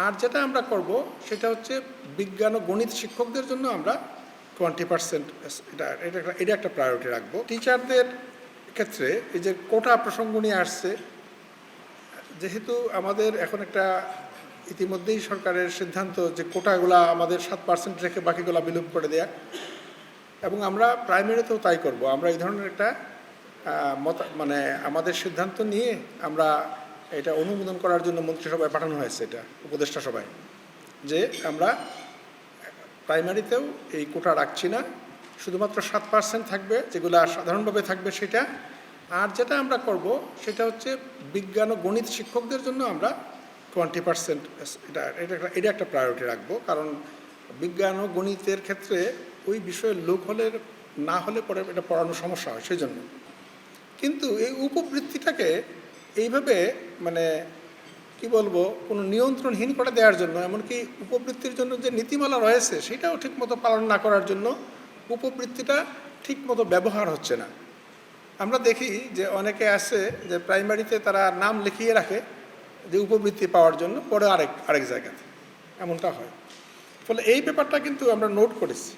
আর যেটা আমরা করব সেটা হচ্ছে বিজ্ঞান ও গণিত শিক্ষকদের জন্য আমরা 20% এটা একটা প্রায়োরিটি রাখবো। টিচারদের ক্ষেত্রে এই যে কোটা প্রসঙ্গ নিয়ে আসছে, যেহেতু আমাদের এখন একটা ইতিমধ্যেই সরকারের সিদ্ধান্ত যে কোটাগুলা আমাদের 7% রেখে বাকিগুলা বিলুপ করে দেয়া, এবং আমরা প্রাইমারিতেও তাই করব। আমরা এই ধরনের একটা মানে আমাদের সিদ্ধান্ত নিয়ে আমরা এটা অনুমোদন করার জন্য মন্ত্রিসভায় পাঠানো হয়েছে, এটা উপদেষ্টা সভায়, যে আমরা প্রাইমারিতেও এই কোটা রাখছি না, শুধুমাত্র 7% থাকবে, যেগুলো সাধারণভাবে থাকবে সেটা। আর যেটা আমরা করব সেটা হচ্ছে বিজ্ঞান ও গণিত শিক্ষকদের জন্য আমরা 20% এটা একটা প্রায়োরিটি রাখবো। কারণ বিজ্ঞান ও গণিতের ক্ষেত্রে ওই বিষয়ের লোক হলে না হলে পরে এটা পড়ানোর সমস্যা হয়, সেই জন্য। কিন্তু এই উপবৃত্তিটাকে এইভাবে মানে কি বলবো, কোনো নিয়ন্ত্রণহীন করে দেওয়ার জন্য, এমনকি উপবৃত্তির জন্য যে নীতিমালা রয়েছে সেটাও ঠিকমতো পালন না করার জন্য উপবৃত্তিটা ঠিকমতো ব্যবহার হচ্ছে না। আমরা দেখি যে অনেকে আছে যে প্রাইমারিতে তারা নাম লিখিয়ে রাখে যে উপবৃত্তি পাওয়ার জন্য, পরে আরেক জায়গাতে এমনটা হয়। ফলে এই ব্যাপারটা কিন্তু আমরা নোট করেছি।